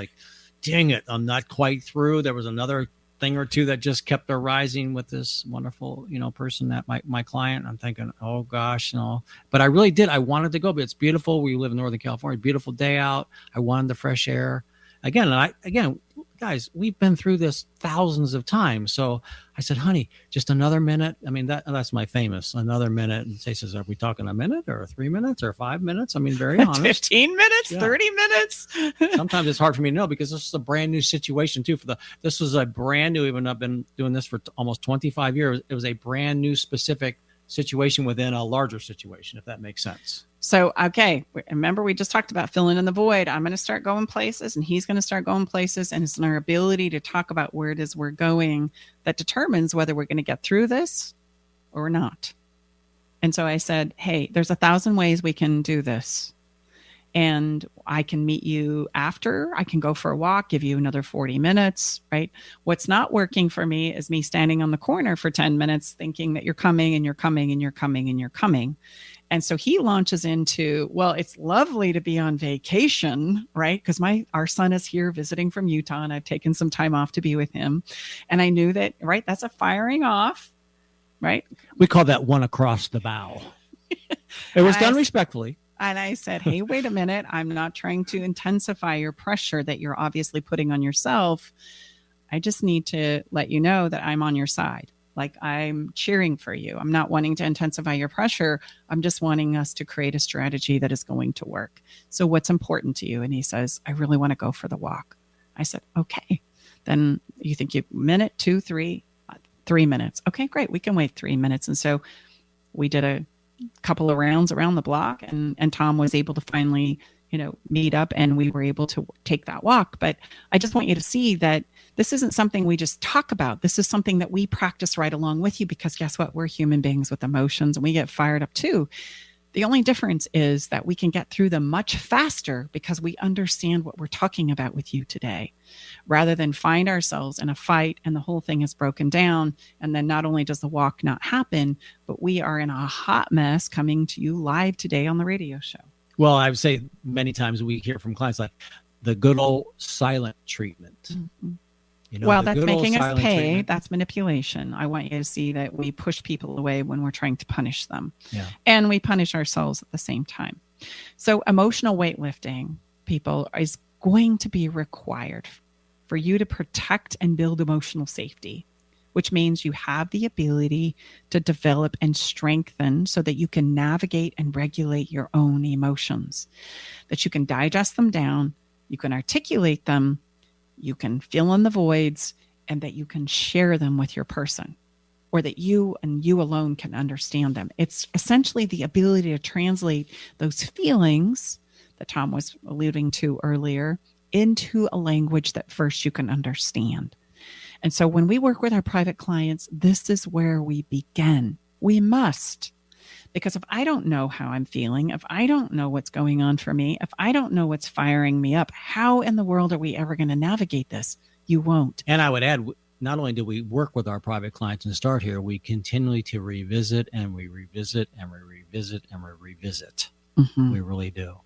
dang it, I'm not quite through. There was another thing or two that just kept arising with this wonderful, person, that my client. I'm thinking, oh gosh, no. But I really did. I wanted to go, but it's beautiful. We live in Northern California, beautiful day out. I wanted the fresh air. Again, guys, we've been through this thousands of times. So I said, honey, just another minute. I mean, that's my famous another minute. And she says, are we talking a minute or 3 minutes or 5 minutes? I mean, very honest. 15 minutes, yeah. 30 minutes. Sometimes it's hard for me to know, because this is a brand new situation too. This was a brand new, even I've been doing this for almost 25 years. It was a brand new specific situation within a larger situation, if that makes sense. So, okay, remember we just talked about filling in the void. I'm going to start going places, and he's going to start going places, and it's in our ability to talk about where it is we're going that determines whether we're going to get through this or not. And so I said, hey, there's 1,000 ways we can do this. And I can meet you after. I can go for a walk, give you another 40 minutes, right? What's not working for me is me standing on the corner for 10 minutes thinking that you're coming and you're coming and you're coming and you're coming. And so he launches into, well, it's lovely to be on vacation, right? Because our son is here visiting from Utah, and I've taken some time off to be with him. And I knew that, right, that's a firing off, right? We call that one across the bow. It was done respectfully. And I said, hey, wait a minute. I'm not trying to intensify your pressure that you're obviously putting on yourself. I just need to let you know that I'm on your side. I'm cheering for you. I'm not wanting to intensify your pressure. I'm just wanting us to create a strategy that is going to work. So what's important to you? And he says, I really want to go for the walk. I said, okay. Then you think you minute, 2, 3 minutes. Okay, great. We can wait 3 minutes. And so we did a couple of rounds around the block, and Tom was able to finally, meet up, and we were able to take that walk. But I just want you to see that this isn't something we just talk about. This is something that we practice right along with you, because guess what? We're human beings with emotions, and we get fired up too. The only difference is that we can get through them much faster because we understand what we're talking about with you today, rather than find ourselves in a fight and the whole thing is broken down. And then not only does the walk not happen, but we are in a hot mess coming to you live today on the radio show. Well, I would say many times we hear from clients the good old silent treatment. Mm-hmm. That's making us pay. Treatment. That's manipulation. I want you to see that we push people away when we're trying to punish them. Yeah. And we punish ourselves at the same time. So emotional weightlifting, people, is going to be required for you to protect and build emotional safety, which means you have the ability to develop and strengthen so that you can navigate and regulate your own emotions, that you can digest them down, you can articulate them, you can fill in the voids, and that you can share them with your person, or that you and you alone can understand them. It's essentially the ability to translate those feelings that Tom was alluding to earlier into a language that first you can understand. And so when we work with our private clients, this is where we begin. We must. Because if I don't know how I'm feeling, if I don't know what's going on for me, if I don't know what's firing me up, how in the world are we ever going to navigate this? You won't. And I would add, not only do we work with our private clients and start here, we continually to revisit and we revisit and we revisit and we revisit. Mm-hmm. We really do,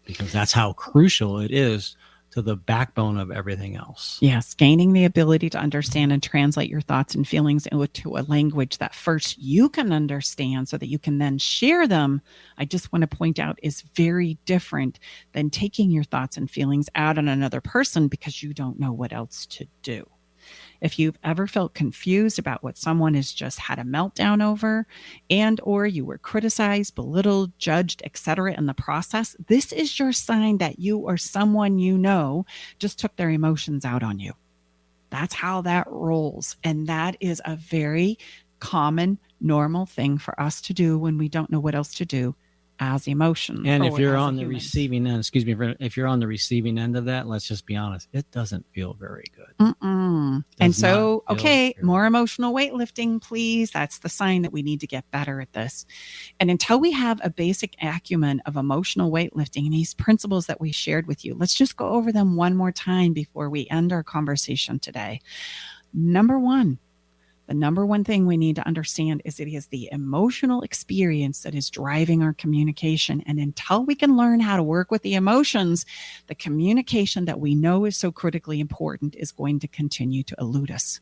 because that's how crucial it is to the backbone of everything else. Yes, gaining the ability to understand and translate your thoughts and feelings into a language that first you can understand so that you can then share them, I just want to point out, is very different than taking your thoughts and feelings out on another person because you don't know what else to do. If you've ever felt confused about what someone has just had a meltdown over, and or you were criticized, belittled, judged, etc. in the process, this is your sign that you or someone you know just took their emotions out on you. That's how that rolls. And that is a very common, normal thing for us to do when we don't know what else to do as emotion. And if you're on the receiving end, if you're on the receiving end of that, let's just be honest, it doesn't feel very good. And so, okay, more emotional weightlifting, please. That's the sign that we need to get better at this. And until we have a basic acumen of emotional weightlifting and these principles that we shared with you, let's just go over them one more time before we end our conversation today. The number one thing we need to understand is it is the emotional experience that is driving our communication. And until we can learn how to work with the emotions, the communication that we know is so critically important is going to continue to elude us.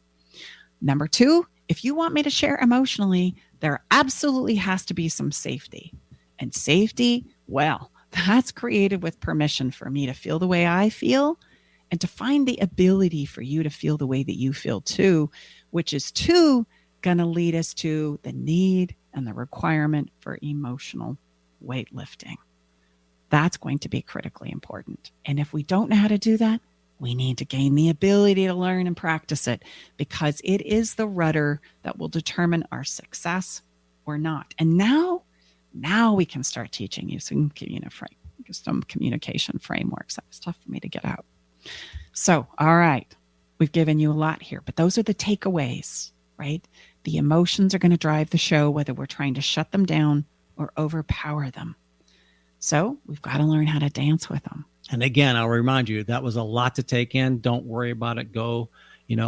Number two, if you want me to share emotionally, there absolutely has to be some safety. And safety, well, that's created with permission for me to feel the way I feel and to find the ability for you to feel the way that you feel too, which is too going to lead us to the need and the requirement for emotional weightlifting. That's going to be critically important. And if we don't know how to do that, we need to gain the ability to learn and practice it, because it is the rudder that will determine our success or not. And now we can start teaching you some communication frameworks. That was tough for me to get out. So, all right, we've given you a lot here, but those are the takeaways, right? The emotions are going to drive the show, whether we're trying to shut them down or overpower them. So we've got to learn how to dance with them. And again, I'll remind you, that was a lot to take in. Don't worry about it. Go,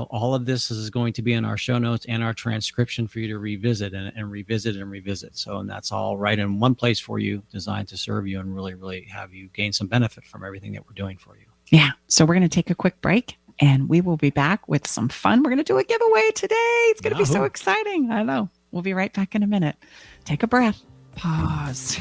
all of this is going to be in our show notes and our transcription for you to revisit and revisit and revisit. So, and that's all right in one place for you, designed to serve you and really, really have you gain some benefit from everything that we're doing for you. Yeah. So we're going to take a quick break and we will be back with some fun. We're going to do a giveaway today. It's going to be so exciting. I know. We'll be right back in a minute. Take a breath. Pause.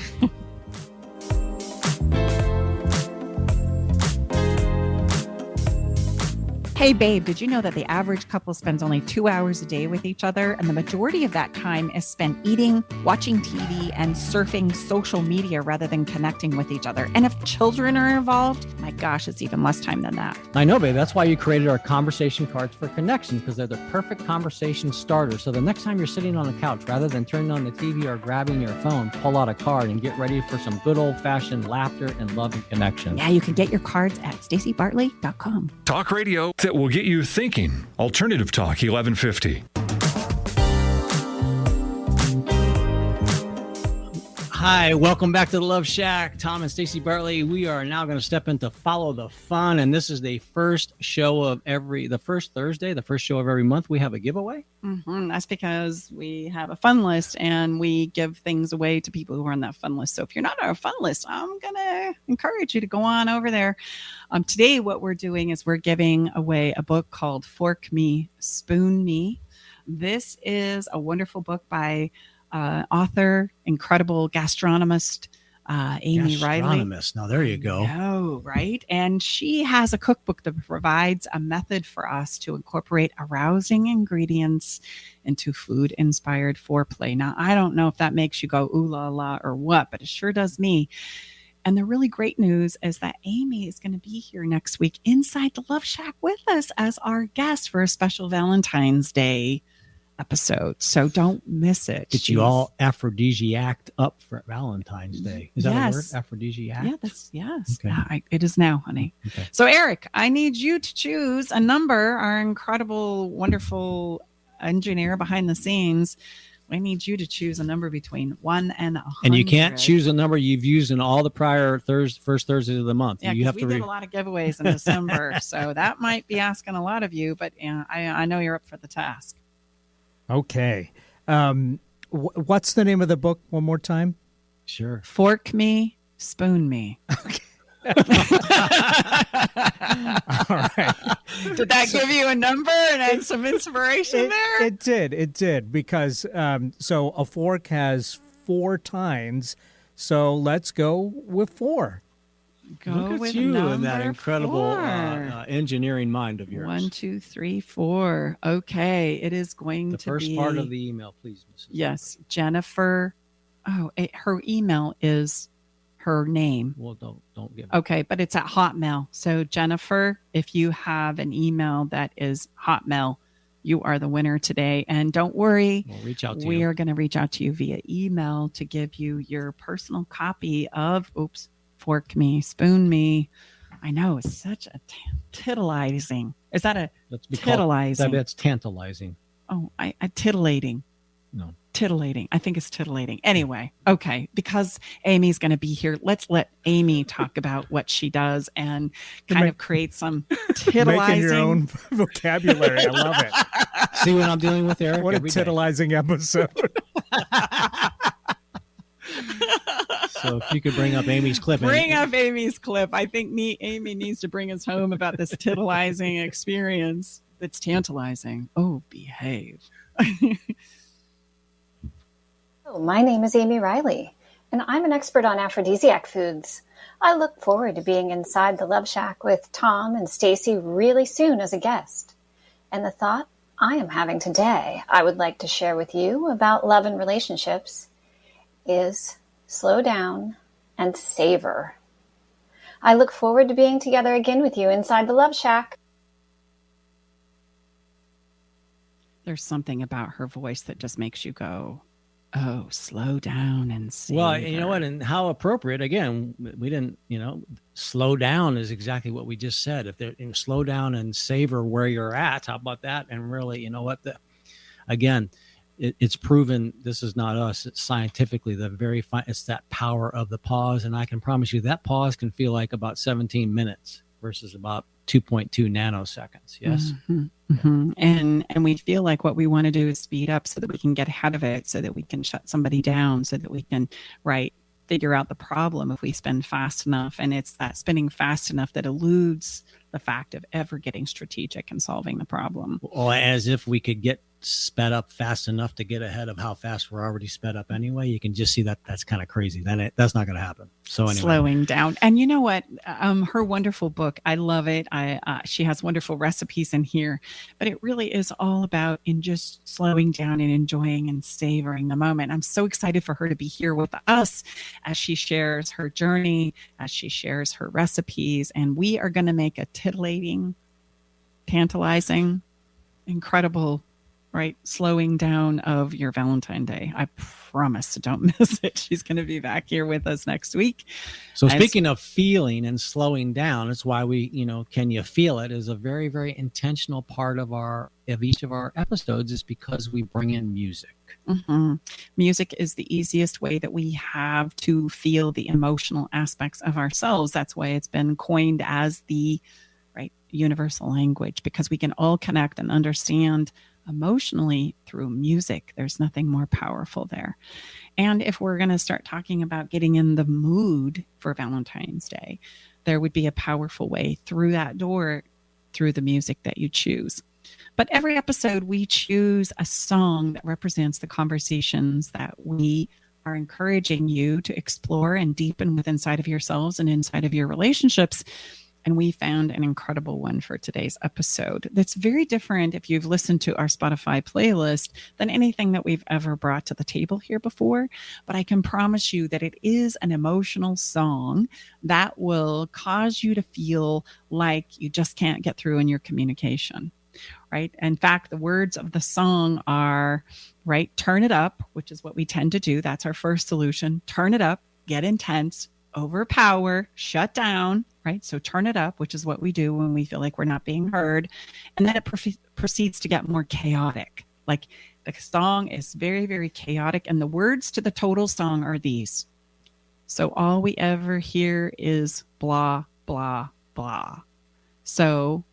Hey, babe, did you know that the average couple spends only 2 hours a day with each other? And the majority of that time is spent eating, watching TV, and surfing social media rather than connecting with each other. And if children are involved, my gosh, it's even less time than that. I know, babe. That's why you created our conversation cards for connection, because they're the perfect conversation starter. So the next time you're sitting on the couch, rather than turning on the TV or grabbing your phone, pull out a card and get ready for some good old-fashioned laughter and love and connection. Yeah, you can get your cards at StaceyBartley.com. Talk radio that will get you thinking. Alternative Talk 1150. Hi, welcome back to the Love Shack. Tom and Stacey Bartley. We are now going to step into Follow the Fun, and this is the first show of the first Thursday, the first show of every month. We have a giveaway. That's because we have a fun list, and we give things away to people who are on that fun list. So if you're not on our fun list, I'm going to encourage you to go on over there. Today, what we're doing is we're giving away a book called Fork Me, Spoon Me. This is a wonderful book by author, incredible gastronomist, Amy Riley. Now, there you go. Oh, right. And she has a cookbook that provides a method for us to incorporate arousing ingredients into food-inspired foreplay. Now, I don't know if that makes you go, ooh la la, or what, but it sure does me. And the really great news is that Amy is going to be here next week inside the Love Shack with us as our guest for a special Valentine's Day episode. So don't miss it. Get you all aphrodisiac up for Valentine's Day. Is that a word? Aphrodisiac? Yeah, yes. Okay. Yeah, it is now, honey. Okay. So Eric, I need you to choose a number. Our incredible, wonderful engineer behind the scenes I need you to choose a number between 1 and 100. And you can't choose a number you've used in all the prior first Thursdays of the month. Yeah, you have we to did a lot of giveaways in December, so that might be asking a lot of you, but I know you're up for the task. Okay. What's the name of the book one more time? Sure. Fork Me, Spoon Me. Okay. All right. Did that give you a number and some inspiration there? It did. Because so a fork has 4 tines. So let's go with 4. Look at you and that incredible engineering mind of yours. 1, 2, 3, 4. Okay. It is going to be. The first part of the email, please, Mrs. Yes. Jennifer. Oh, her email is her name. Well, don't give it. Okay, but it's at Hotmail. So Jennifer, if you have an email that is Hotmail, you are the winner today. And don't worry, we'll reach out to we you. are going to reach out to you via email to give you your personal copy of Fork Me, Spoon Me. I know, it's such a titillizing. Is that a titillizing? That's tantalizing. Oh, I titillating. No. Titillating. I think it's titillating. Anyway, okay, because Amy's going to be here, let's let Amy talk about what she does and kind of create some titillizing. Making your own vocabulary. I love it. See what I'm dealing with, Eric? What a titillizing episode. So if you could bring up Amy's clip. Bring up Amy's clip. I think Amy needs to bring us home about this titillizing experience that's tantalizing. Oh, behave. My name is Amy Riley, and I'm an expert on aphrodisiac foods. I look forward to being inside the Love Shack with Tom and Stacy really soon as a guest. And the thought I am having today, I would like to share with you about love and relationships, is slow down and savor. I look forward to being together again with you inside the Love Shack. There's something about her voice that just makes you go, oh, slow down and savor. Well, you know what? And how appropriate. Again, we didn't, slow down is exactly what we just said. If they're slow down and savor where you're at, how about that? And really, you know what? It's proven. This is not us. It's scientifically it's that power of the pause. And I can promise you that pause can feel like about 17 minutes versus about 2.2 nanoseconds. Yes. Mm-hmm. Mm-hmm. And we feel like what we want to do is speed up so that we can get ahead of it, so that we can shut somebody down, so that we can figure out the problem if we spin fast enough. And it's that spinning fast enough that eludes the fact of ever getting strategic and solving the problem. Well, as if we could get sped up fast enough to get ahead of how fast we're already sped up anyway. You can just see that that's kind of crazy. That's not going to happen. So anyway. Slowing down. And you know what? Her wonderful book, I love it. She has wonderful recipes in here, but it really is all about in just slowing down and enjoying and savoring the moment. I'm so excited for her to be here with us as she shares her journey, as she shares her recipes, and we are going to make a titillating, tantalizing, incredible slowing down of your Valentine Day. I promise, don't miss it. She's going to be back here with us next week. So speaking of feeling and slowing down, that's why we, can you feel it is a very, very intentional part of each of our episodes, is because we bring in music. Mm-hmm. Music is the easiest way that we have to feel the emotional aspects of ourselves. That's why it's been coined as the universal language, because we can all connect and understand emotionally through music. There's nothing more powerful there. And if we're going to start talking about getting in the mood for Valentine's Day, there would be a powerful way through that door, through the music that you choose. But every episode, we choose a song that represents the conversations that we are encouraging you to explore and deepen with inside of yourselves and inside of your relationships. And we found an incredible one for today's episode that's very different, if you've listened to our Spotify playlist, than anything that we've ever brought to the table here before. But I can promise you that it is an emotional song that will cause you to feel like you just can't get through in your communication, right? In fact, the words of the song are, turn it up, which is what we tend to do. That's our first solution. Turn it up, get intense, overpower, shut down, right? So turn it up, which is what we do when we feel like we're not being heard. And then it proceeds to get more chaotic. Like The song is very, very chaotic, and the words to the total song are these. So all we ever hear is blah, blah, blah. So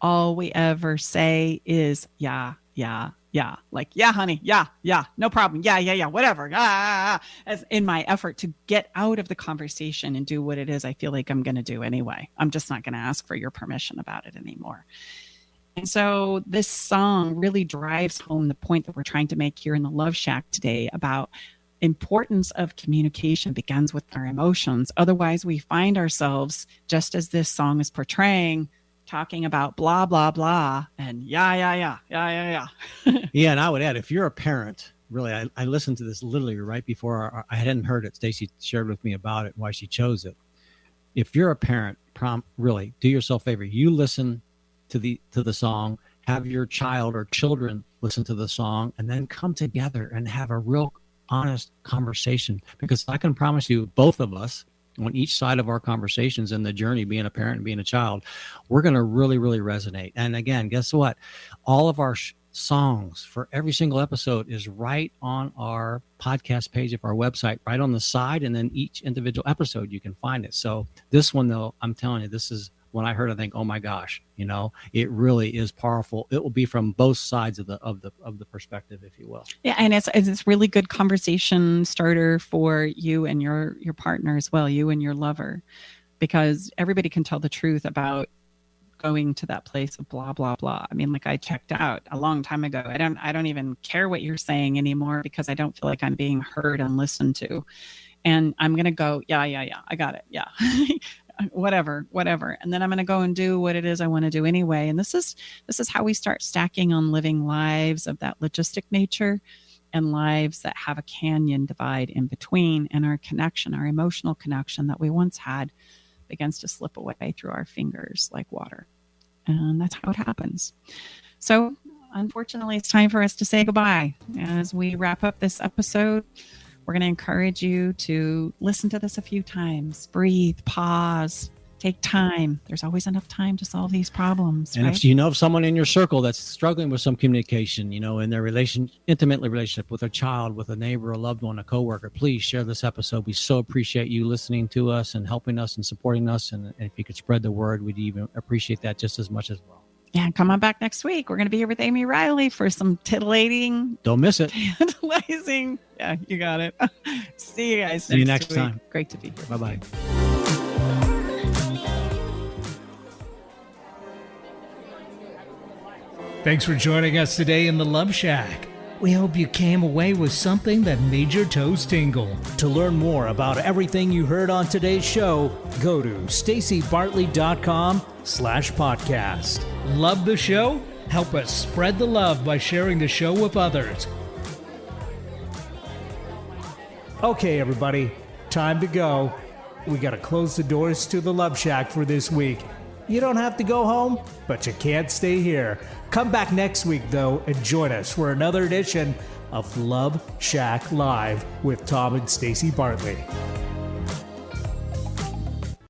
all we ever say is yeah, yeah, yeah. Like, yeah, honey, yeah, no problem. Yeah, whatever. As in my effort to get out of the conversation and do what it is I feel like I'm going to do anyway. I'm just not going to ask for your permission about it anymore. And so this song really drives home the point that we're trying to make here in the Love Shack today about importance of communication begins with our emotions. Otherwise, we find ourselves, just as this song is portraying, talking about blah, blah, blah, and yeah. Yeah, and I would add, if you're a parent, really, I listened to this literally right before I hadn't heard it. Stacy shared with me about it, why she chose it. If you're a parent, really, do yourself a favor. You listen to the song, have your child or children listen to the song, and then come together and have a real honest conversation. Because I can promise you, both of us, on each side of our conversations in the journey, being a parent and being a child, we're going to really, really resonate. And again, guess what? All of our songs for every single episode is right on our podcast page of our website, right on the side. And then each individual episode, you can find it. So this one, though, I'm telling you, this is, when I heard, I think, oh my gosh, it really is powerful. It will be from both sides of the perspective, if you will. Yeah, and it's really good conversation starter for you and your partner as well, you and your lover, because everybody can tell the truth about going to that place of blah blah blah. I mean, like, I checked out a long time ago. I don't even care what you're saying anymore because I don't feel like I'm being heard and listened to, and I'm gonna go yeah, I got it, yeah. whatever. And then I'm going to go and do what it is I want to do anyway. And this is how we start stacking on living lives of that logistic nature and lives that have a canyon divide in between. And our connection, our emotional connection that we once had begins to slip away through our fingers like water. And that's how it happens. So unfortunately, it's time for us to say goodbye. As we wrap up this episode, we're going to encourage you to listen to this a few times, breathe, pause, take time. There's always enough time to solve these problems. And right? if you know of someone in your circle that's struggling with some communication, in their intimate relationship with a child, with a neighbor, a loved one, a coworker, please share this episode. We so appreciate you listening to us and helping us and supporting us. And if you could spread the word, we'd even appreciate that just as much as well. Yeah, come on back next week. We're going to be here with Amy Riley for some titillating. Don't miss it. Tantalizing. Yeah, you got it. See you guys. See you next time. Great to be here. Bye-bye. Thanks for joining us today in the Love Shack. We hope you came away with something that made your toes tingle. To learn more about everything you heard on today's show, go to stacybartley.com/podcast. Love the show? Help us spread the love by sharing the show with others. Okay, everybody, time to go. We got to close the doors to the Love Shack for this week. You don't have to go home, but you can't stay here. Come back next week, though, and join us for another edition of Love Shack Live with Tom and Stacy Bartley.